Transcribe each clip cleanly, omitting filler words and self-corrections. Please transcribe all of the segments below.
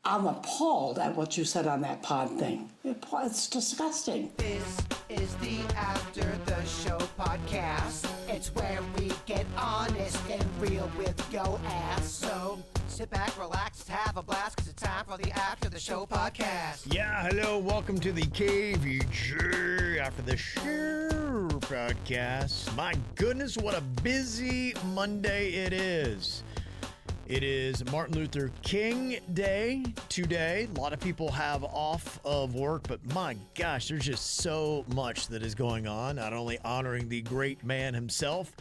I'm appalled at what you said on that pod thing. It's disgusting. This is the After the Show podcast. It's where we get honest and real with yo ass. So sit back, relax, have a blast, because it's time for the After the Show podcast. Yeah, hello, welcome to the KVJ After the Show podcast. My goodness, what a busy Monday it is. It is Martin Luther King Day today. A lot of people have off of work, but my gosh, there's just so much that is going on, not only honoring the great man himself,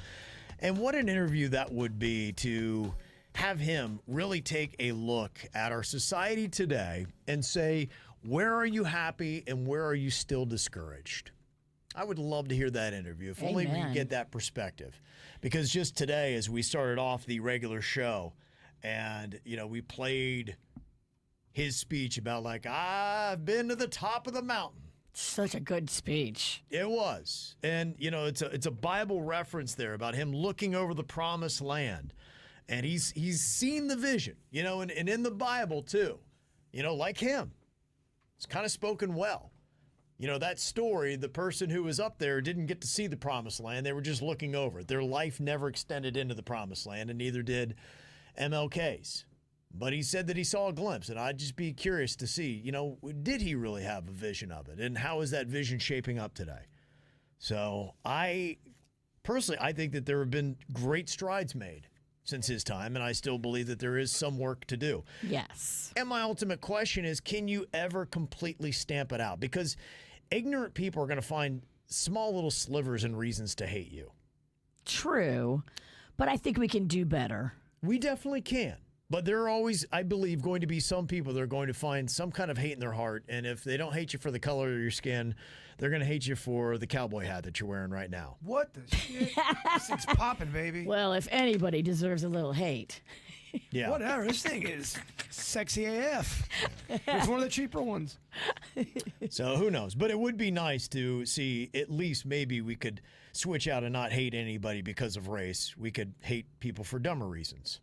and what an interview that would be to have him really take a look at our society today and say, where are you happy and where are you still discouraged? I would love to hear that interview, if only we could get that perspective. Because just today, as we started off the regular show, and, you know, we played his speech about, like, I've been to the top of the mountain. Such a good speech. It was. And, you know, it's a Bible reference there about him looking over the promised land. And he's seen the vision, you know, and in the Bible, too. You know, like him. It's kind of spoken well. You know, that story, the person who was up there didn't get to see the promised land. They were just looking over it. Their life never extended into the promised land, and neither did MLK's. But he said that he saw a glimpse, and I'd just be curious to see, you know, did he really have a vision of it, and how is that vision shaping up today? So I think that there have been great strides made since his time, and I still believe that there is some work to do. Yes. And my ultimate question is, can you ever completely stamp it out? Because ignorant people are going to find small little slivers and reasons to hate you. True, but I think we can do better. We definitely can. But there are always, I believe, going to be some people that are going to find some kind of hate in their heart. And if they don't hate you for the color of your skin, they're going to hate you for the cowboy hat that you're wearing right now. What the shit? This thing's popping, baby. Well, if anybody deserves a little hate. Yeah. Whatever. This thing is sexy AF. It's one of the cheaper ones. So who knows? But it would be nice to see at least maybe we could switch out and not hate anybody because of race. We could hate people for dumber reasons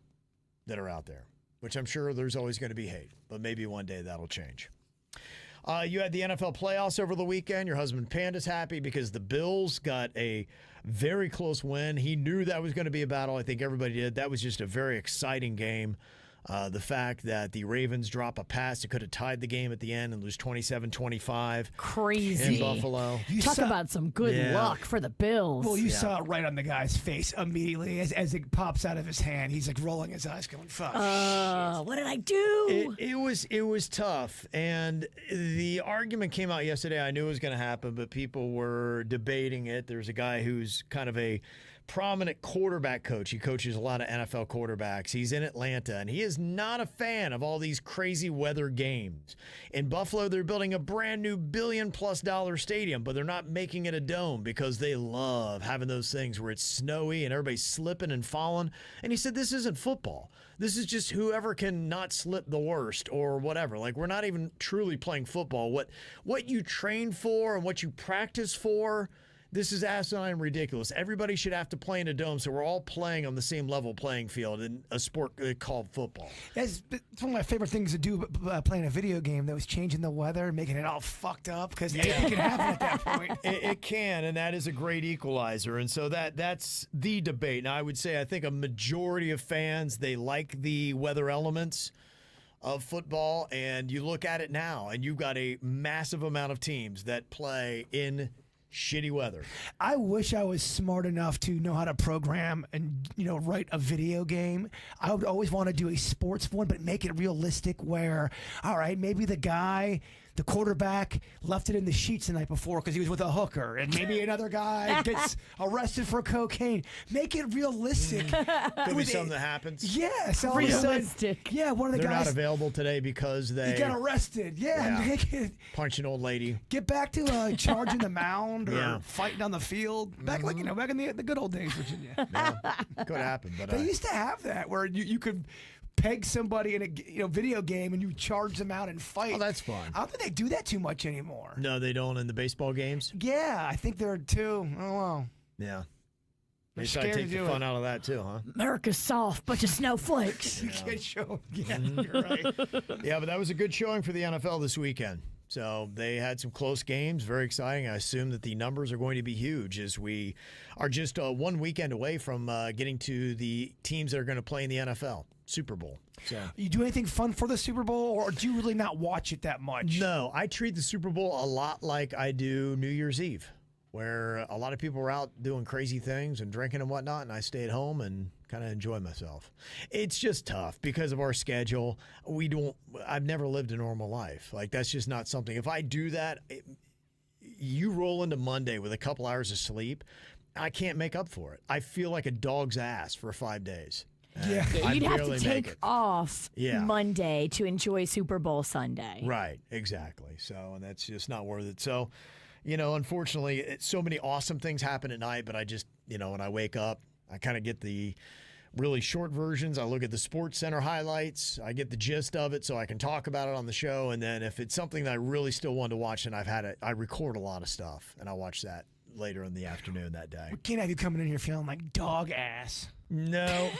that are out there, which I'm sure there's always going to be hate. But maybe one day that'll change. You had the NFL playoffs over the weekend. Your husband Panda's happy because the Bills got a very close win. He knew that was going to be a battle. I think everybody did. That was just a very exciting game. The fact that the Ravens drop a pass that could have tied the game at the end and lose 27-25. Crazy. In Buffalo. Talk about some good luck for the Bills. Well, you saw it right on the guy's face immediately as it pops out of his hand. He's like rolling his eyes going, fuck. What did I do? It was tough. And the argument came out yesterday. I knew it was going to happen, but people were debating it. There's a guy who's kind of a prominent quarterback coach. He coaches a lot of NFL quarterbacks. He's in Atlanta, and he is not a fan of all these crazy weather games. In Buffalo, they're building a brand new $1 billion+ stadium, but they're not making it a dome because they love having those things where it's snowy and everybody's slipping and falling. And he said, this isn't football. This is just whoever can not slip the worst or whatever. Like, we're not even truly playing football. What you train for and what you practice for, this is asinine and ridiculous. Everybody should have to play in a dome so we're all playing on the same level playing field in a sport called football. It's one of my favorite things to do, playing a video game that was changing the weather and making it all fucked up, because anything can happen at that point. It can, and that is a great equalizer. And so that's the debate. Now, I would say I think a majority of fans, they like the weather elements of football, and you look at it now, and you've got a massive amount of teams that play in shitty weather. I wish I was smart enough to know how to program and, write a video game. I would always want to do a sports one, but make it realistic where, all right, maybe the quarterback left it in the sheets the night before because he was with a hooker, and maybe another guy gets arrested for cocaine. Make it realistic. Could be something that happens. Yes. Yeah, realistic. Yeah, one of the They're guys. not available today because they He got arrested. Yeah. Make it, punch an old lady. get back to charging the mound or Yeah. fighting on the field. Back back in the good old days, Virginia. Yeah, could happen. But They used to have that where you could peg somebody in a video game and you charge them out and fight. Oh, that's fun. I don't think they do that too much anymore. No, they don't in the baseball games. Yeah, I think there are two. Oh, well. Yeah. They try to scared take to the do fun it. out of that too, huh? America's soft, bunch of snowflakes. You can't show. Yeah, you're right. Yeah, but that was a good showing for the NFL this weekend. So they had some close games, very exciting. I assume that the numbers are going to be huge as we are just one weekend away from getting to the teams that are going to play in the NFL Super Bowl. So You do anything fun for the Super Bowl, or do you really not watch it that much? no, I treat the Super Bowl a lot like I do New Year's Eve, where a lot of people are out doing crazy things and drinking and whatnot, and I stay at home and kind of enjoy myself. It's just tough because of our schedule. I've never lived a normal life. Like, that's just not something. If I do that, you roll into Monday with a couple hours of sleep, I can't make up for it. I feel like a dog's ass for 5 days. Yeah. Yeah, I you'd have barely to make take it. off Yeah. Monday to enjoy Super Bowl Sunday. Right, exactly. So, and that's just not worth it. So, unfortunately, so many awesome things happen at night, but I just, when I wake up, I kind of get the really short versions. I look at the Sports Center highlights. I get the gist of it so I can talk about it on the show. And then if it's something that I really still want to watch, and I record a lot of stuff, and I watch that later in the afternoon that day. We can't have you coming in here feeling like dog ass. No,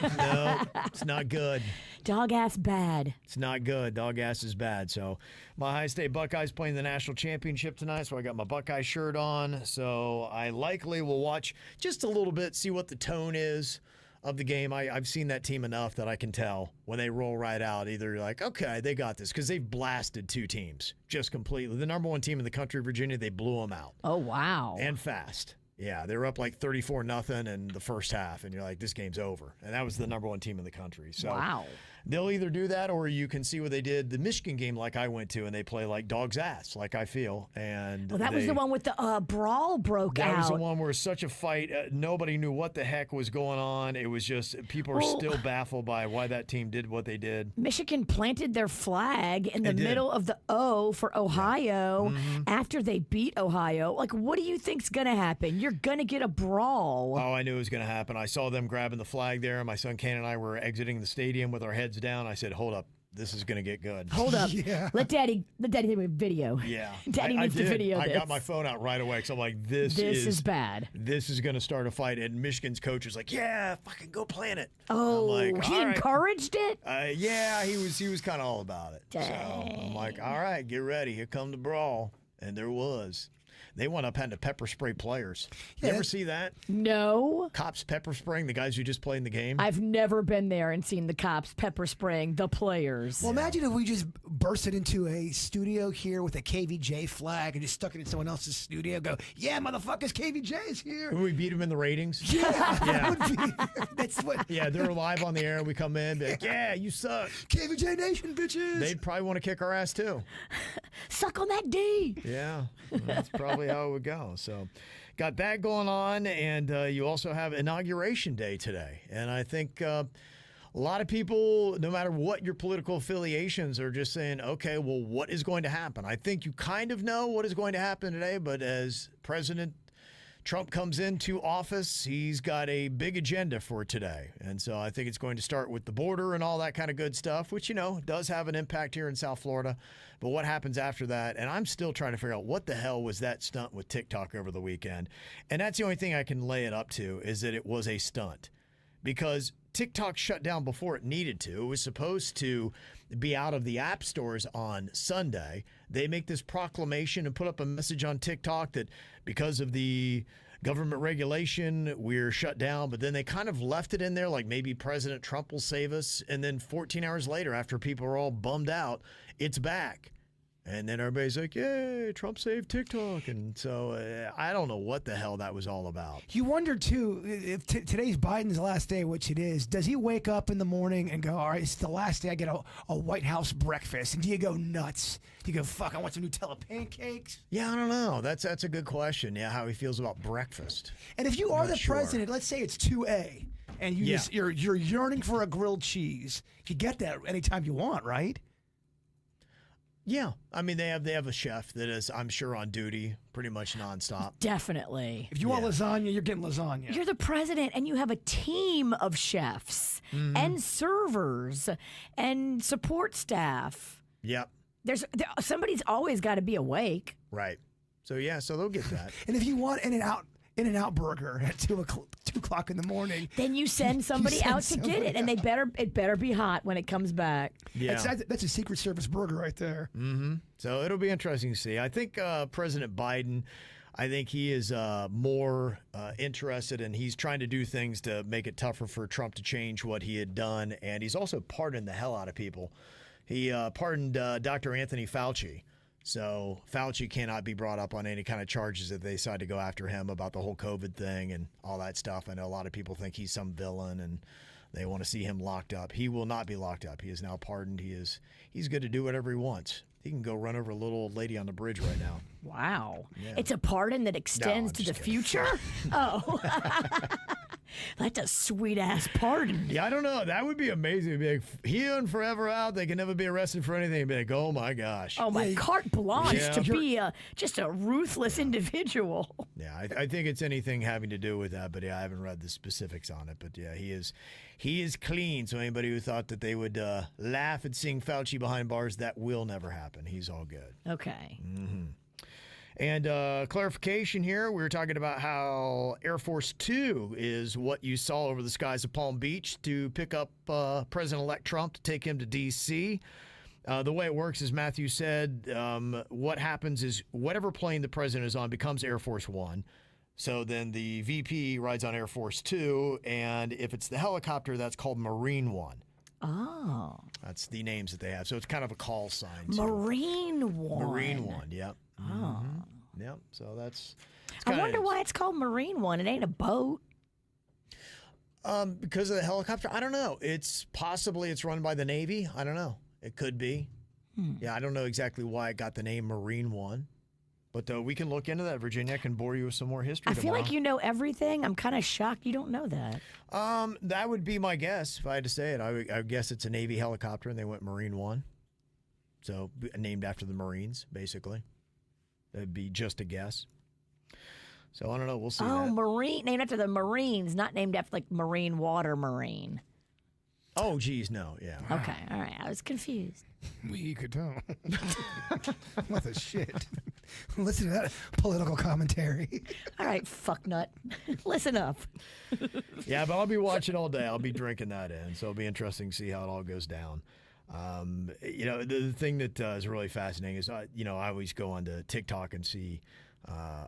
it's not good. Dog ass bad. It's not good. Dog ass is bad. So my High State Buckeyes playing the national championship tonight, so I got my Buckeye shirt on. So I likely will watch just a little bit, see what the tone is of the game. I've seen that team enough that I can tell when they roll right out. Either you're like, okay, they got this, because they've blasted two teams just completely. The number one team in the country, Virginia, they blew them out. Oh, wow. And fast. Yeah, they were up like 34-0 in the first half, and you're like, this game's over. And that was the number one team in the country. So Wow. they'll either do that, or you can see what they did the Michigan game like I went to, and they play like dog's ass, like I feel. And Well, that was the one with the brawl broke that out. was the one where it was such a fight. Nobody knew what the heck was going on. It was just, people are still baffled by why that team did what they did. Michigan planted their flag in the They did. middle of the O for Ohio after they beat Ohio. Like, what do you think's going to happen? You're going to get a brawl. Oh, I knew it was going to happen. I saw them grabbing the flag there. My son Kane and I were exiting the stadium with our heads down. I said, hold up. This is going to get good. Hold up. Yeah. Let Daddy take a video. Yeah. Daddy I needs to did. video I this. got my phone out right away because I'm like, this is bad. This is going to start a fight. And Michigan's coach was like, yeah, fucking go plan it. Oh, I'm like, he all right. encouraged it? Yeah, he was kind of all about it. So Dang. I'm like, all right, get ready. Here come the brawl. And there was. They went up and had to pepper spray players. You Yeah. ever see that? No. Cops pepper spraying the guys who just played in the game? I've never been there and seen the cops pepper spraying the players. Well, imagine if we just bursted into a studio here with a KVJ flag and just stuck it in someone else's studio. Go, yeah, motherfuckers, KVJ is here. When we beat them in the ratings? Yeah, Yeah. that would be. That's what Yeah, they're live on the air. We come in, be like, yeah, you suck. KVJ Nation, bitches. They'd probably want to kick our ass too. Suck on that D. Yeah, that's probably how it would go. So, got that going on, and you also have Inauguration Day today. And I think a lot of people, no matter what your political affiliations, are just saying, okay, well, what is going to happen? I think you kind of know what is going to happen today, but as President Trump comes into office, he's got a big agenda for today. And so I think it's going to start with the border and all that kind of good stuff, which, does have an impact here in South Florida. But what happens after that? And I'm still trying to figure out what the hell was that stunt with TikTok over the weekend. And that's the only thing I can lay it up to, is that it was a stunt. Because TikTok shut down before it needed to. It was supposed to be out of the app stores on Sunday. They make this proclamation and put up a message on TikTok that because of the government regulation, we're shut down. But then they kind of left it in there like maybe President Trump will save us. And then 14 hours later, after people are all bummed out, it's back. And then everybody's like, yay, Trump saved TikTok. And so I don't know what the hell that was all about. You wonder, too, if today's Biden's last day, which it is, does he wake up in the morning and go, all right, it's the last day I get a White House breakfast? And do you go nuts? Do you go, fuck, I want some Nutella pancakes? Yeah, I don't know. That's a good question. Yeah, how he feels about breakfast. And if you are Not the sure. president, let's say it's 2A, and Yeah. you're yearning for a grilled cheese, you get that anytime you want, right? Yeah, I mean they have a chef that is, I'm sure, on duty pretty much nonstop. Definitely. If you want lasagna, you're getting lasagna. You're the president and you have a team of chefs and servers and support staff. Yep, Somebody's always got to be awake. right. So yeah, so they'll get that. And if you want In-N-Out In-N-Out burger at 2 o'clock in the morning. Then you send somebody send out to get somebody it, and it better be hot when it comes back. Yeah. That's a Secret Service burger right there. So it'll be interesting to see. I think President Biden, I think he is more interested, and he's trying to do things to make it tougher for Trump to change what he had done. And he's also pardoned the hell out of people. He pardoned Dr. Anthony Fauci. So Fauci cannot be brought up on any kind of charges if they decide to go after him about the whole COVID thing and all that stuff. I know a lot of people think he's some villain and they want to see him locked up. He will not be locked up. He is now pardoned. He's good to do whatever he wants. He can go run over a little old lady on the bridge right now. Wow. Yeah. It's a pardon that extends I'm to the just kidding. future? Oh. That's a sweet-ass pardon. Yeah, I don't know. That would be amazing. It'd be like, here and forever out. They can never be arrested for anything. It'd be like, oh, my gosh. Oh, my carte blanche Yeah. to be just a ruthless individual. Yeah, I think it's anything having to do with that, but yeah, I haven't read the specifics on it. But yeah, he is clean. So anybody who thought that they would laugh at seeing Fauci behind bars, that will never happen. He's all good. Okay. And clarification here, we were talking about how Air Force Two is what you saw over the skies of Palm Beach to pick up President-elect Trump to take him to D.C. The way it works is Matthew said what happens is whatever plane the president is on becomes Air Force One. So then the VP rides on Air Force Two, and if it's the helicopter, that's called Marine One. Oh. That's the names that they have. So it's kind of a call sign. too. Marine One. Marine One, yep. Oh. Yep, so that's... I wonder why it's called Marine One. It ain't a boat. Because of the helicopter? I don't know. It's run by the Navy. I don't know. It could be. Yeah, I don't know exactly why it got the name Marine One. But we can look into that, Virginia. I can bore you with some more history I feel tomorrow. like you know everything. I'm kind of shocked you don't know that. That would be my guess if I had to say it. I would guess it's a Navy helicopter, and they went Marine One. So named after the Marines, basically. That'd be just a guess. So I don't know. We'll see. Oh, that. Marine, named after the Marines, not named after like Marine Water Marine. Oh, geez, no. Yeah. Okay, all right. I was confused. We could tell. What the shit? Listen to that political commentary. All right, fucknut. Listen up. Yeah, but I'll be watching all day. I'll be drinking that in. So it'll be interesting to see how it all goes down. The thing that is really fascinating is, I always go on to TikTok and see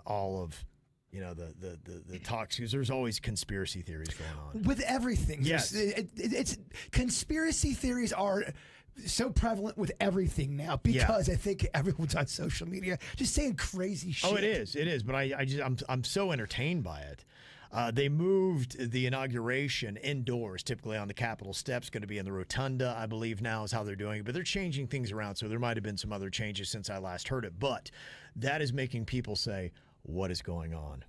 all of, the talks, because there's always conspiracy theories going on. With everything. Yes. It's conspiracy theories are so prevalent with everything now because I think everyone's on social media just saying crazy shit. Oh, it is. But I'm so entertained by it. They moved the inauguration indoors, typically on the Capitol steps, going to be in the rotunda, I believe now is how they're doing it. But they're changing things around, so there might have been some other changes since I last heard it. But that is making people say, what is going on?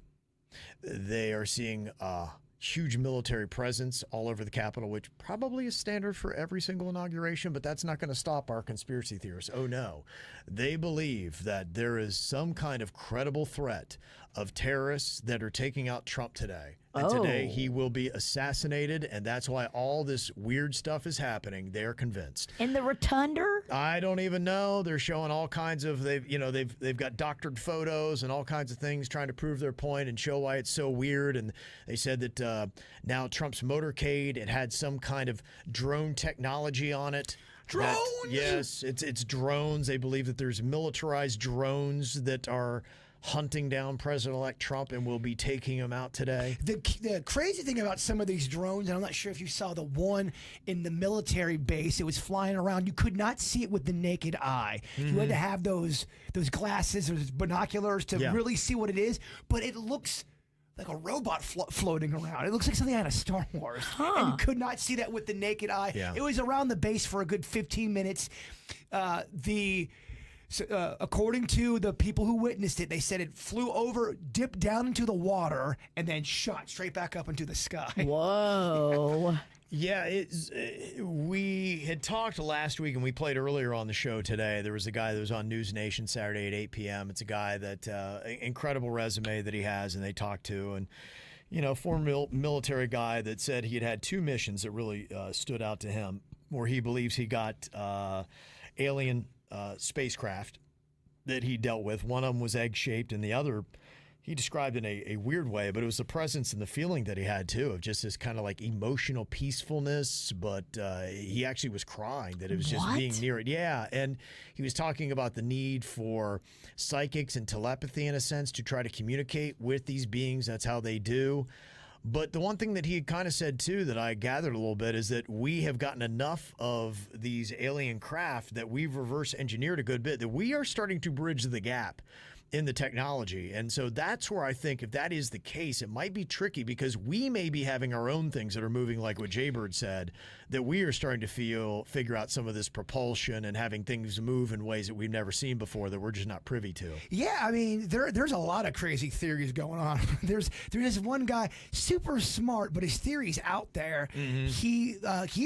They are seeing a huge military presence all over the Capitol, which probably is standard for every single inauguration, but that's not going to stop our conspiracy theorists. Oh, no. They believe that there is some kind of credible threat of terrorists that are taking out Trump today. And today he will be assassinated, and that's why all this weird stuff is happening. They're convinced. In the rotunda? I don't even know. They're showing all kinds of they've got doctored photos and all kinds of things trying to prove their point and show why it's so weird. And they said that now Trump's motorcade, it had some kind of drone technology on it. Drones? Yes, it's drones. They believe that there's militarized drones that are hunting down President-elect Trump and will be taking him out today. The crazy thing about some of these drones, and I'm not sure if you saw the one in the military base, it was flying around. You could not see it with the naked eye. You had to have those glasses or those binoculars to really see what it is, but it looks like a robot floating around. It looks like something out of Star Wars. And you could not see that with the naked eye. Yeah. It was around the base for a good 15 minutes. According to the people who witnessed it, they said it flew over, dipped down into the water, and then shot straight back up into the sky. Whoa. Yeah, we had talked last week, and we played earlier on the show today. There was a guy that was on News Nation Saturday at 8 p.m. It's a guy that incredible resume that he has, and they talked to, and former military guy that said he had two missions that really stood out to him, where he believes he got spacecraft that he dealt with. One of them was egg-shaped, and the other, he described in a weird way, but it was the presence and the feeling that he had too of just this kind of like emotional peacefulness. But he actually was crying that it was just being near it. Yeah. And he was talking about the need for psychics and telepathy in a sense to try to communicate with these beings. That's how they do. But the one thing that he had kind of said too that I gathered a little bit is that we have gotten enough of these alien craft that we've reverse engineered a good bit, that we are starting to bridge the gap in the technology. And so that's where I think if that is the case, it might be tricky because we may be having our own things that are moving, like what Jaybird said, that we are starting to figure out some of this propulsion and having things move in ways that we've never seen before that we're just not privy to. Yeah, I mean, there's a lot of crazy theories going on. There's this one guy, super smart, but his theory's out there. He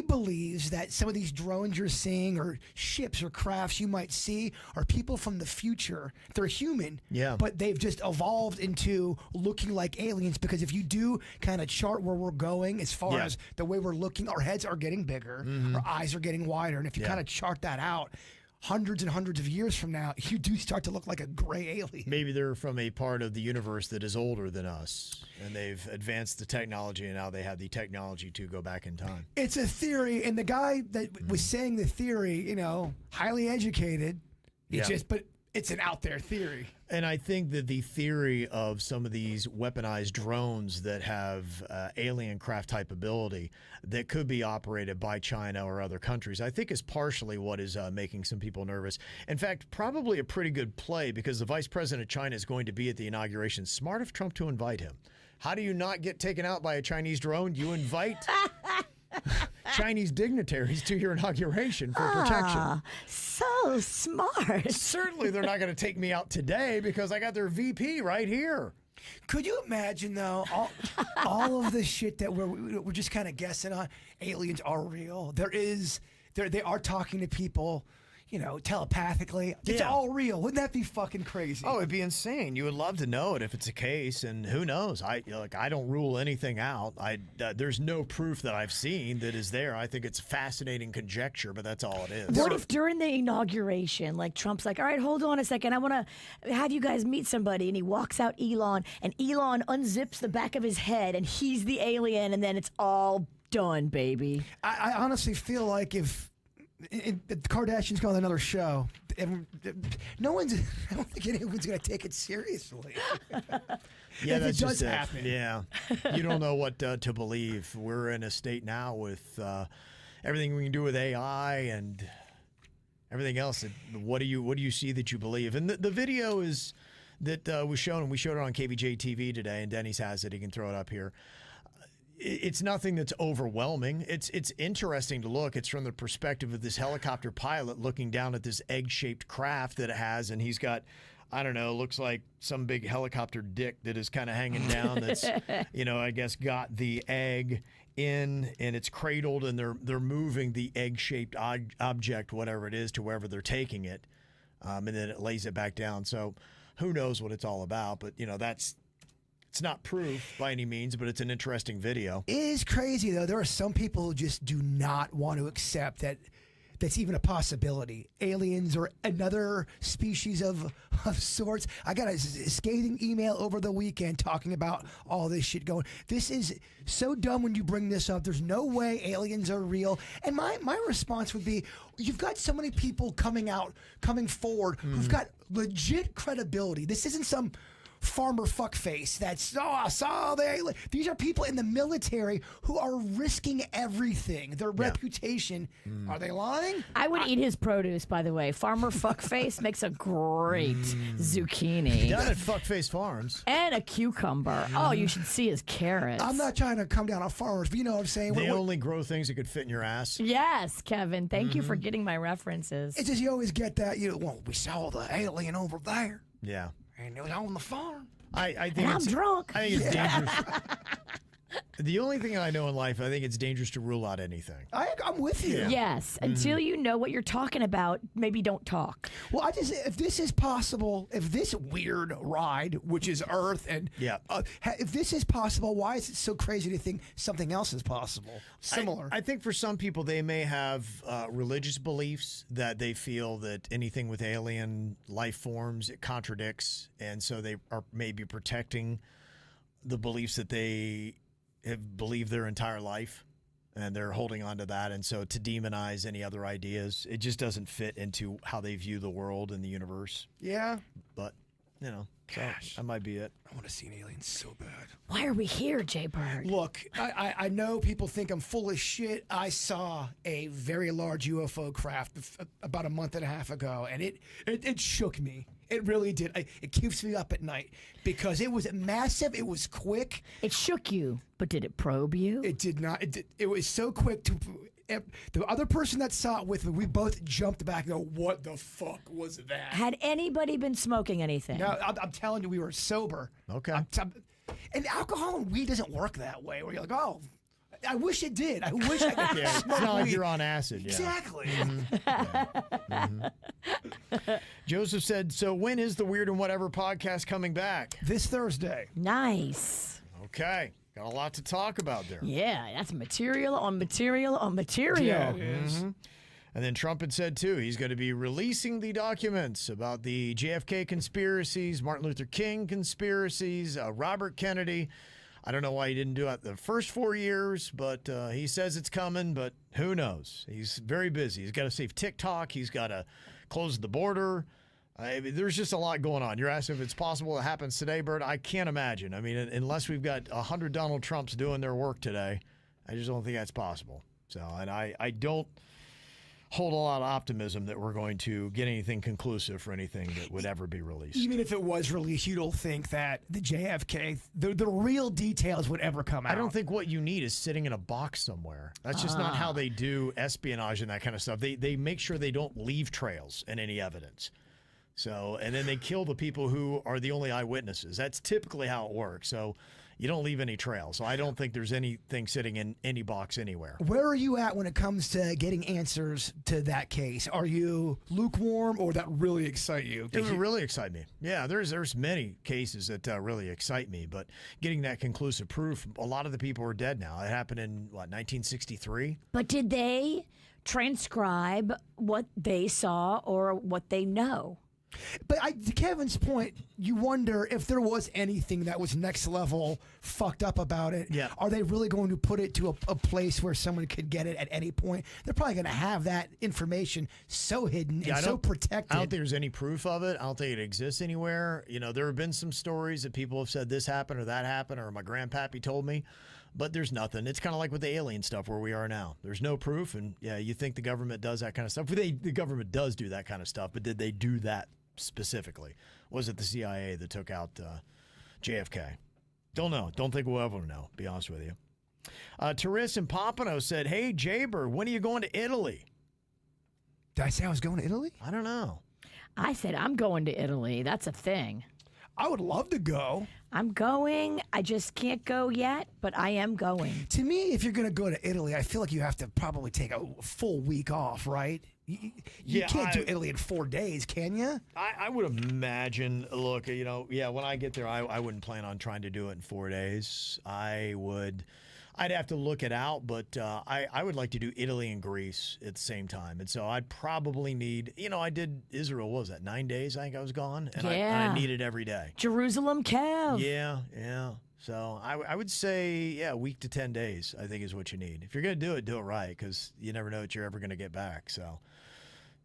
believes that some of these drones you're seeing or ships or crafts you might see are people from the future. They're human, but they've just evolved into looking like aliens because if you do kind of chart where we're going as far as the way we're looking, our heads are getting bigger, our eyes are getting wider, and if you kind of chart that out, hundreds and hundreds of years from now, you do start to look like a gray alien. Maybe they're from a part of the universe that is older than us, and they've advanced the technology, and now they have the technology to go back in time. It's a theory, and the guy that was saying the theory, you know, highly educated, but it's an out there theory. And I think that the theory of some of these weaponized drones that have alien craft type ability that could be operated by China or other countries, I think is partially what is making some people nervous. In fact, probably a pretty good play because the vice president of China is going to be at the inauguration. Smart of Trump to invite him. How do you not get taken out by a Chinese drone? You invite Chinese dignitaries to your inauguration for protection. So smart. Certainly they're not going to take me out today because I got their VP right here. Could you imagine, though, all of the shit that we're just kind of guessing on? Aliens are real. They are talking to people, you know, telepathically. It's all real. Wouldn't that be fucking crazy? Oh, it'd be insane. You would love to know it if it's a case, and who knows? I don't rule anything out. There's no proof that I've seen that is there. I think it's fascinating conjecture, but that's all it is. What if during the inauguration, like Trump's like, all right, hold on a second, I want to have you guys meet somebody, and he walks out Elon, and Elon unzips the back of his head, and he's the alien, and then it's all done, baby. I honestly feel like if the Kardashians go on another show, I don't think anyone's going to take it seriously. Yeah, if that's it does just happen. Yeah, you don't know what to believe. We're in a state now with everything we can do with AI and everything else. What do you see that you believe? And the video is that was shown, and we showed it on KVJ TV today, and Dennys has it. He can throw it up here. It's nothing that's overwhelming. It's interesting to look. It's from the perspective of this helicopter pilot looking down at this egg-shaped craft that it has, and he's got, I don't know, looks like some big helicopter dick that is kind of hanging down that's, you know, I guess got the egg in, and it's cradled, and they're moving the egg-shaped object, whatever it is, to wherever they're taking it, and then it lays it back down. So who knows what it's all about, but, you know, it's not proof by any means, but it's an interesting video. It is crazy, though. There are some people who just do not want to accept that that's even a possibility. Aliens or another species of sorts. I got a scathing email over the weekend talking about all this shit going. This is so dumb when you bring this up. There's no way aliens are real. And my response would be, you've got so many people coming forward who've got legit credibility. This isn't some farmer fuckface that's, I saw the alien. These are people in the military who are risking everything, their reputation. Are they lying? I would eat his produce, by the way. Farmer Fuckface makes a great zucchini. Down at Fuckface Farms. And a cucumber. Oh, you should see his carrots. I'm not trying to come down on farmers, but you know what I'm saying. They only grow things that could fit in your ass. Yes, Kevin. Thank you for getting my references. It's just you always get that, we saw the alien over there. Yeah. And it was on the farm. I think I'm drunk. I think it's dangerous. The only thing I know in life, I think it's dangerous to rule out anything. I'm with you. Yes, until you know what you're talking about, maybe don't talk. Well, if this is possible, if this weird ride, which is Earth, and Yeah. if this is possible, why is it so crazy to think something else is possible? Similar. I think for some people, they may have religious beliefs that they feel that anything with alien life forms, it contradicts. And so they are maybe protecting the beliefs that they have believed their entire life. And they're holding on to that. And so to demonize any other ideas, it just doesn't fit into how they view the world and the universe. yeah. But, you know, so Gosh. that might be it. I want to see an alien so bad. Why are we here, Jay Bird? Look, I know people think I'm full of shit. I saw a very large UFO craft about a month and a half ago, and it shook me. It really did. It keeps me up at night because it was massive. It was quick. It shook you, but did it probe you? It did not. It was so quick. The other person that saw it with me, we both jumped back and go, "What the fuck was that?" Had anybody been smoking anything? No, I'm telling you, we were sober. Okay. And alcohol and weed doesn't work that way. Where you're like, oh, I wish it did. I wish I could Yeah, smoke it's not like weed. you're on acid. Yeah. Exactly. Joseph said, so when is the Weird and Whatever podcast coming back? This Thursday. Nice. Okay. Got a lot to talk about there. Yeah, that's material on material on material. Yeah, it is. And then Trump had said, too, he's going to be releasing the documents about the JFK conspiracies, Martin Luther King conspiracies, Robert Kennedy. I don't know why he didn't do it the first 4 years, but he says it's coming, but who knows? He's very busy. He's got to save TikTok. He's got to close the border. There's just a lot going on. You're asking if it's possible it happens today, Bert. I can't imagine. I mean, unless we've got 100 Donald Trumps doing their work today, I just don't think that's possible. So, and I don't hold a lot of optimism that we're going to get anything conclusive for anything that would ever be released. Even if it was released, you don't think that the JFK, the real details would ever come out. I don't think what you need is sitting in a box somewhere. That's just not how they do espionage and that kind of stuff. They make sure they don't leave trails and any evidence. So, and then they kill the people who are the only eyewitnesses. That's typically how it works. So you don't leave any trail. So I don't think there's anything sitting in any box anywhere. Where are you at when it comes to getting answers to that case? Are you lukewarm or that really excite you? It would really excite me. Yeah, there's many cases that really excite me, but getting that conclusive proof, a lot of the people are dead now. It happened in, 1963? But did they transcribe what they saw or what they know? But to Kevin's point, you wonder if there was anything that was next level fucked up about it. Yeah. Are they really going to put it to a place where someone could get it at any point? They're probably going to have that information so hidden and so protected. I don't think there's any proof of it. I don't think it exists anywhere. You know, there have been some stories that people have said this happened or that happened or my grandpappy told me, but there's nothing. It's kind of like with the alien stuff where we are now. There's no proof, and yeah, you think the government does that kind of stuff. The government does do that kind of stuff, but did they do that specifically? Was it the CIA that took out JFK? Don't know. Don't think we'll ever know, be honest with you. Therese in Pompano said, hey, Jaber, when are you going to Italy? Did I say I was going to Italy? I don't know. I said, I'm going to Italy. That's a thing. I would love to go. I'm going. I just can't go yet, but I am going. To me, if you're going to go to Italy, I feel like you have to probably take a full week off, right? You can't do Italy in 4 days, can you? I would imagine, look, when I get there, I wouldn't plan on trying to do it in 4 days. I'd have to look it out, but I would like to do Italy and Greece at the same time. And so I'd probably need, I did Israel, what was that, 9 days I think I was gone? And I need it every day. Jerusalem, Kev. Yeah. So I would say, a week to 10 days, I think is what you need. If you're going to do it right, because you never know what you're ever going to get back. So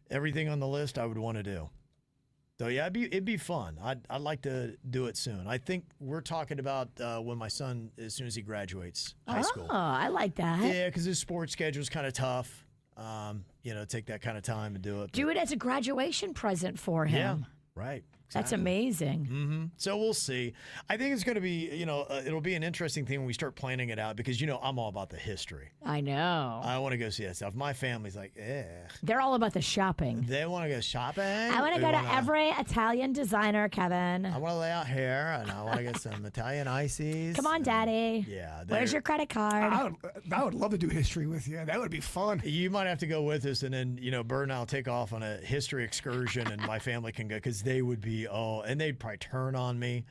everything on the list I would want to do. So yeah, it'd be fun. I'd like to do it soon. I think we're talking about when my son, as soon as he graduates high school. Oh, I like that. Yeah, because his sports schedule is kind of tough. Take that kind of time and do it. Do it as a graduation present for him. Yeah, right. That's amazing. So we'll see. I think it's going to be, it'll be an interesting thing when we start planning it out because, I'm all about the history. I know. I want to go see that stuff. My family's like, They're all about the shopping. They want to go shopping. I want to go to every Italian designer, Kevin. I want to lay out hair and I want to get some Italian ices. Come on, Daddy. Yeah. Where's your credit card? I would love to do history with you. That would be fun. You might have to go with us, and then Bert and I'll take off on a history excursion, and my family can go because they would be and they'd probably turn on me,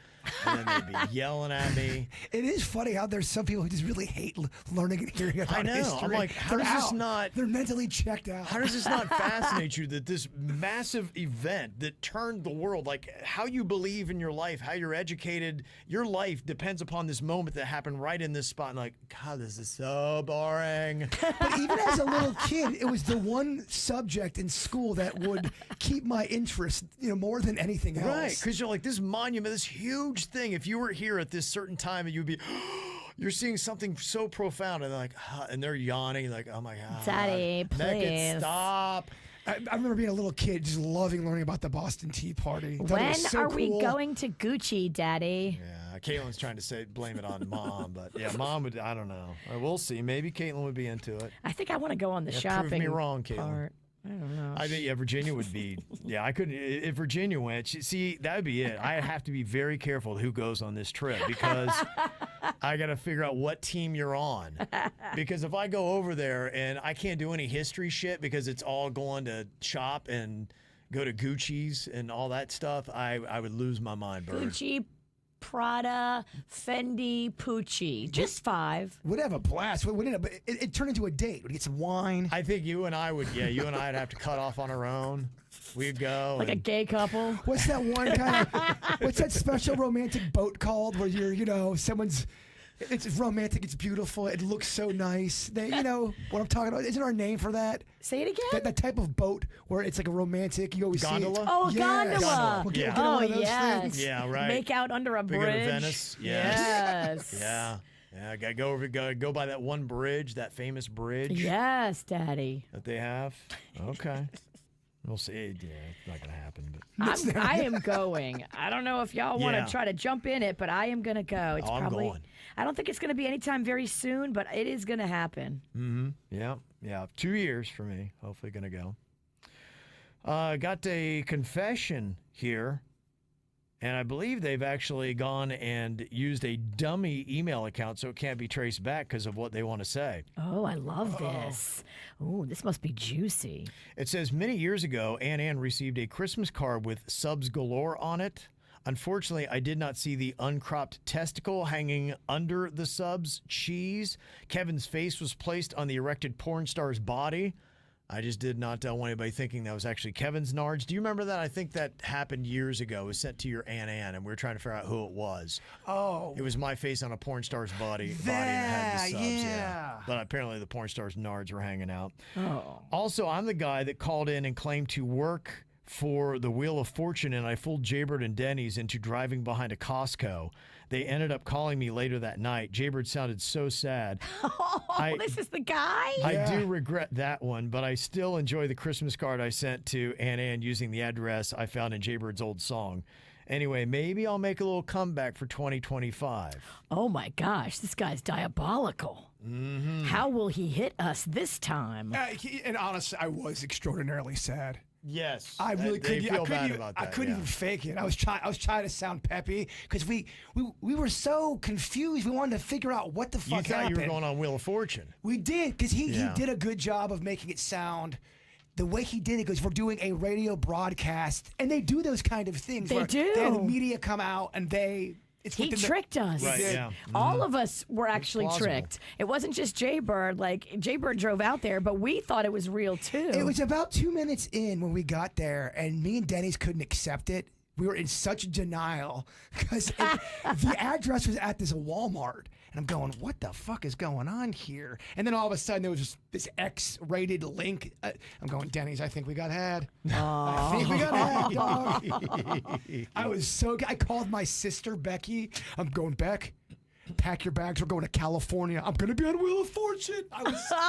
and then they'd be yelling at me. It is funny how there's some people who just really hate learning and hearing about I know. history. I'm like, how does this not? They're mentally checked out. How does this not fascinate you that this massive event that turned the world, like how you believe in your life, how you're educated, your life depends upon this moment that happened right in this spot. And like, God, this is so boring. But even as a little kid, it was the one subject in school that would keep my interest, more than anything else. Right, because you're like, this monument, this huge thing, if you were here at this certain time, you'd be, you're seeing something so profound, and they're like, and they're yawning, like, oh my God. Daddy, Make it please. stop. I remember being a little kid just loving learning about the Boston Tea Party. Thought it When was so are we cool. going to Gucci, Daddy? Yeah, Caitlin's trying to blame it on Mom, but yeah, Mom would, I don't know. We'll see. Maybe Caitlin would be into it. I think I want to go on the Yeah, shopping prove me wrong, Caitlin. part. I don't know. I think Virginia would be. Yeah, I couldn't. If Virginia went, see, that would be it. I have to be very careful who goes on this trip because I got to figure out what team you're on. Because if I go over there and I can't do any history shit because it's all going to shop and go to Gucci's and all that stuff, I would lose my mind, Bird. Gucci, Prada, Fendi, Pucci. Just 5. Would have a blast. But it turned into a date. We'd get some wine. I think you and I would. Yeah, you and I'd have to cut off on our own. We'd go Like a gay couple. What's that one kind of? What's that special romantic boat called where you're, someone's? It's romantic. It's beautiful. It looks so nice. They, what I'm talking about. Isn't our name for that? Say it again. That type of boat where it's like a romantic. You always Gondola? see it. Oh, Yes. gondola. We'll get Oh, one of those yes. things. Yeah, right. Make out under a We bridge. go to Venice. Yes. Yes. Yeah. Yeah, gotta go over, go by that one bridge, that famous bridge Yes, Daddy. that they have. Okay. We'll see. Yeah, it's not gonna happen. But I am going. I don't know if y'all want Yeah. to try to jump in it, but I am going to go. It's I'm probably. going. I don't think it's going to be anytime very soon, but it is going to happen. yeah, 2 years for me. Hopefully, gonna go. Got a confession here. And I believe they've actually gone and used a dummy email account so it can't be traced back because of what they want to say. Oh, I love this. Oh, this must be juicy. It says, many years ago, Ann received a Christmas card with subs galore on it. Unfortunately, I did not see the uncropped testicle hanging under the subs cheese. Kevin's face was placed on the erected porn star's body. I just did not want anybody thinking that was actually Kevin's nards. Do you remember that? I think that happened years ago. It was sent to your Aunt Ann, and we were trying to figure out who it was. Oh. It was my face on a porn star's body and it had the subs. Yeah. But apparently the porn star's nards were hanging out. Oh. Also, I'm the guy that called in and claimed to work for the Wheel of Fortune, and I fooled Jaybird and Dennys into driving behind a Costco. They ended up calling me later that night. Jaybird sounded so sad. Oh, this is the guy? I do regret that one, but I still enjoy the Christmas card I sent to Ann using the address I found in Jaybird's old song. Anyway, maybe I'll make a little comeback for 2025. Oh, my gosh. This guy's diabolical. Mm-hmm. How will he hit us this time? And honestly, I was extraordinarily sad. Yes. I really they couldn't. feel bad about that. I couldn't even fake it. I was trying to sound peppy because we were so confused. We wanted to figure out what the You fuck thought happened. you were going on Wheel of Fortune. We did because he did a good job of making it sound. The way he did it, because we're doing a radio broadcast, and they do those kind of things. They where do. They had the media come out, and He tricked us. Right, yeah. All of us were actually plausible. tricked. It wasn't just Jaybird. Like, Jaybird drove out there, but we thought it was real, too. It was about 2 minutes in when we got there, and me and Dennys couldn't accept it. We were in such denial because the address was at this Walmart. And I'm going, what the fuck is going on here? And then all of a sudden there was just this X-rated link. I'm going, Dennys, I think we got had. I think we got had, dog. I was I called my sister, Becky. I'm going, Beck, pack your bags, we're going to California. I'm going to be on Wheel of Fortune. I was so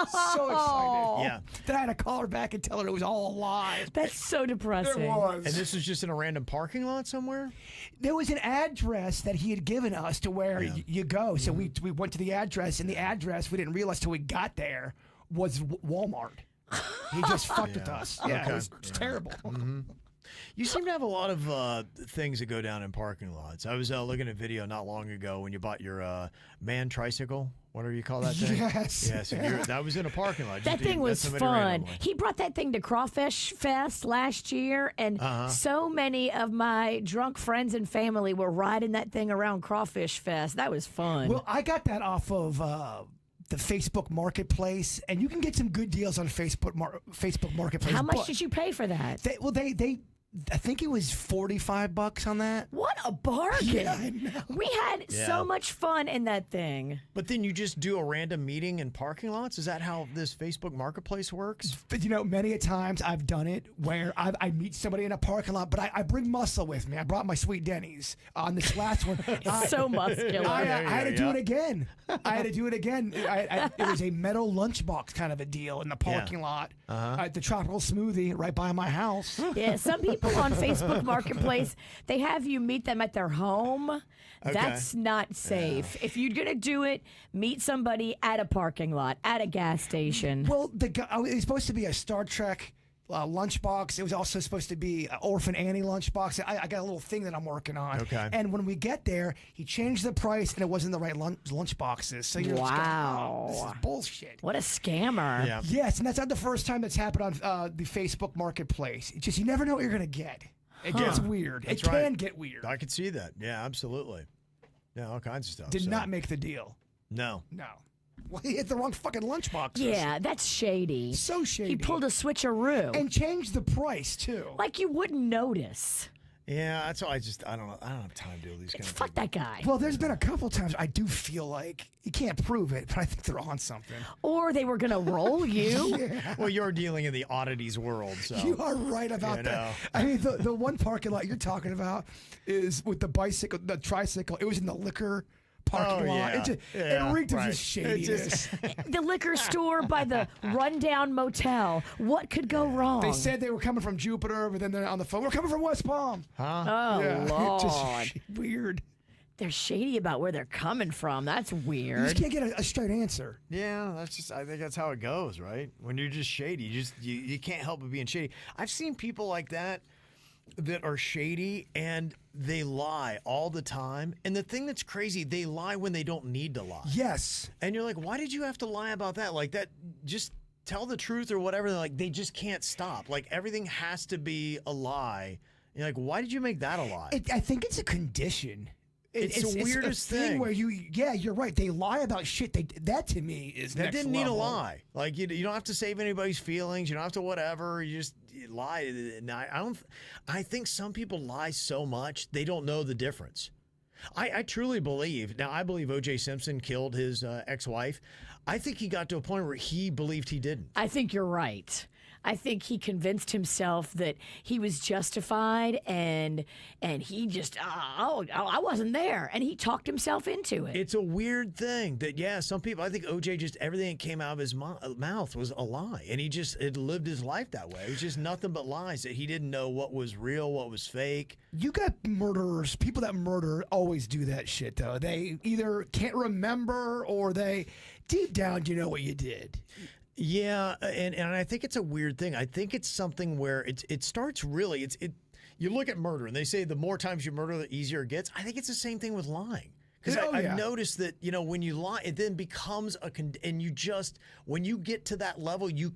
excited. Yeah. Then I had to call her back and tell her it was all a lie. That's so depressing. It was. And this was just in a random parking lot somewhere? There was an address that he had given us to where you go. So we went to the address, and the address, we didn't realize till we got there, was Walmart. He just fucked with us. Yeah, Okay. it was terrible. You seem to have a lot of things that go down in parking lots. I was looking at a video not long ago when you bought your man tricycle, whatever you call that thing. Yes. Yes. That was in a parking lot. That Just- thing was somebody fun. randomly. He brought that thing to Crawfish Fest last year, and so many of my drunk friends and family were riding that thing around Crawfish Fest. That was fun. Well, I got that off of the Facebook Marketplace, and you can get some good deals on Facebook Marketplace. How much but did you pay for that? they I think it was $45 on that. What a bargain! Yeah, I know. We had so much fun in that thing. But then you just do a random meeting in parking lots? Is that how this Facebook Marketplace works? But many a times I've done it where I meet somebody in a parking lot, but I bring muscle with me. I brought my sweet Dennys on this last one. So muscular. I Yeah, had to do yeah. it again. I had to do it again. It was a metal lunchbox kind of a deal in the parking lot at the Tropical Smoothie right by my house. Yeah, some people on Facebook Marketplace, they have you meet them at their home. That's not safe. If you're going to do it, meet somebody at a parking lot, at a gas station. Well, the guy, it was supposed to be a Star Trek lunchbox. It was also supposed to be an Orphan Annie lunchbox. I got a little thing that I'm working on. Okay. And when we get there, he changed the price, and it wasn't the right lunchboxes. So you're just going, Wow. oh, this is bullshit. What a scammer. Yeah. Yes, and that's not the first time that's happened on the Facebook Marketplace. It's just you never know what you're going to get. It gets weird. That's it right. can get weird. I could see that. Yeah, absolutely. Yeah, all kinds of stuff. Did so- not make the deal. No. No. Well, he hit the wrong fucking lunchboxes. Yeah, that's shady. So shady. He pulled a switcheroo. And changed the price, too. Like you wouldn't notice. Yeah, that's all. I don't know. I don't have time to do these kind of Fuck that guy. Well, there's been a couple times I do feel like you can't prove it, but I think they're on something. Or they were going to roll you. Well, you're dealing in the oddities world, so. You are right about You that. know. I mean, the one parking lot you're talking about is with the bicycle, the tricycle. It was in the liquor parking lot. Yeah. It reeked of right. just shadiness. The liquor store by the rundown motel. What could go wrong? They said they were coming from Jupiter, but then they're on the phone. We're coming from West Palm. oh, Yeah. Lord. Just weird. They're shady about where they're coming from. That's You just weird. can't get a straight answer. Yeah, that's just. I think that's how it goes, right? When you're just shady, you can't help but being shady. I've seen people like that are shady and they lie all the time. And the thing that's crazy, they lie when they don't need to lie. Yes. And you're like, why did you have to lie about that? Like that, just tell the truth or whatever. They're like, they just can't stop. Like everything has to be a lie. You're like, why did you make that a lie? I think it's a condition. It's the weirdest a thing thing. where you're right. They lie about shit. That to me is That next didn't need a level. lie. Like you don't have to save anybody's feelings. You don't have to whatever. You just lie. And I think some people lie so much they don't know the difference. I truly believe. Now I believe O.J. Simpson killed his ex-wife. I think he got to a point where he believed he didn't. I think you're right. I think he convinced himself that he was justified, and he just, I wasn't there, and he talked himself into it. It's a weird thing that, some people, I think OJ just, everything that came out of his mouth was a lie. And he just had lived his life that way. It was just nothing but lies that he didn't know what was real, what was fake. You got murderers. People that murder always do that shit, though. They either can't remember or they, deep down, you know what you did. Yeah, and I think it's a weird thing. I think it's something where it starts really, you look at murder and they say the more times you murder, the easier it gets. I think it's the same thing with lying. Because I've noticed that, when you lie, it then becomes and you just, when you get to that level, you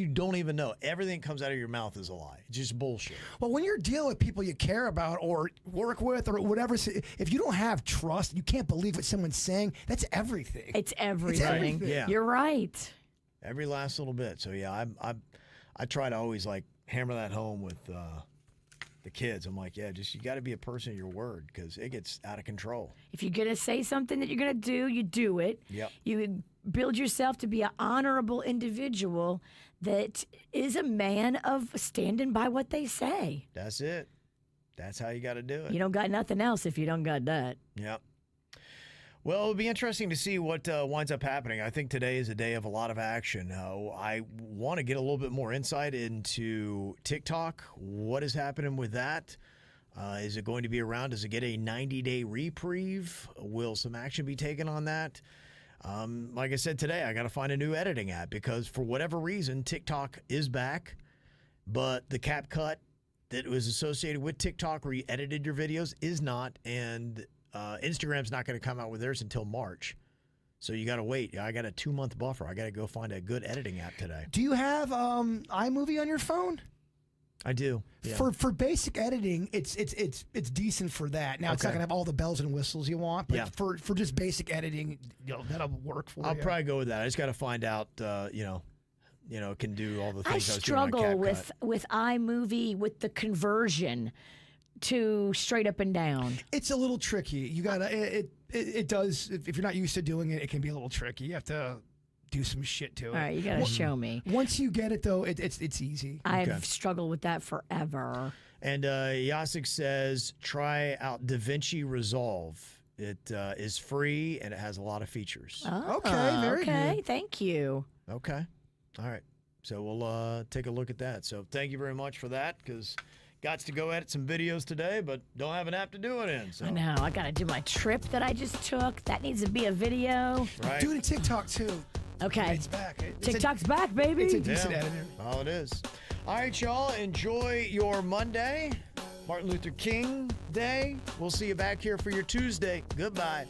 don't even know. Everything that comes out of your mouth is a lie. It's just bullshit. Well, when you're dealing with people you care about or work with or whatever, if you don't have trust, you can't believe what someone's saying, that's everything. It's everything. everything. Yeah. You're right. Every last little bit. So yeah, I try to always like hammer that home with the kids. I'm like, you got to be a person of your word because it gets out of control. If you're going to say something that you're going to do, you do it. Yep. You build yourself to be an honorable individual that is a man of standing by what they say. That's it. That's how you got to do it. You don't got nothing else if you don't got that. Yep. Well, it'll be interesting to see what winds up happening. I think today is a day of a lot of action. I want to get a little bit more insight into TikTok. What is happening with that? Is it going to be around? Does it get a 90-day reprieve? Will some action be taken on that? Like I said today, I got to find a new editing app because for whatever reason, TikTok is back, but the CapCut that was associated with TikTok where you edited your videos is not, and Instagram's not going to come out with theirs until March. So you got to wait. I got a 2-month buffer. I got to go find a good editing app today. Do you have iMovie on your phone? I do. Yeah. For basic editing, it's decent for that. Now it's not gonna have all the bells and whistles you want, but for just basic editing, that'll work for you. I'll probably go with that. I just got to find out, it can do all the things. I struggle with iMovie with the conversion to straight up and down. It's a little tricky. You gotta it does. If you're not used to doing it, it can be a little tricky. You have to do some shit to it. All right, you gotta show me. Once you get it, though, it's easy. I've struggled with that forever. And Yasik says, try out DaVinci Resolve. It is free and it has a lot of features. Oh, okay, very good. Thank you. Okay. All right. So we'll take a look at that. So thank you very much for that, because got to go edit some videos today, but don't have an app to do it in. So. I know. I got to do my trip that I just took. That needs to be a video. Right. Do it in TikTok, too. Okay. It's back. TikTok's back, baby. It's a decent editor. Oh, it is. All right, y'all. Enjoy your Monday, Martin Luther King Day. We'll see you back here for your Tuesday. Goodbye.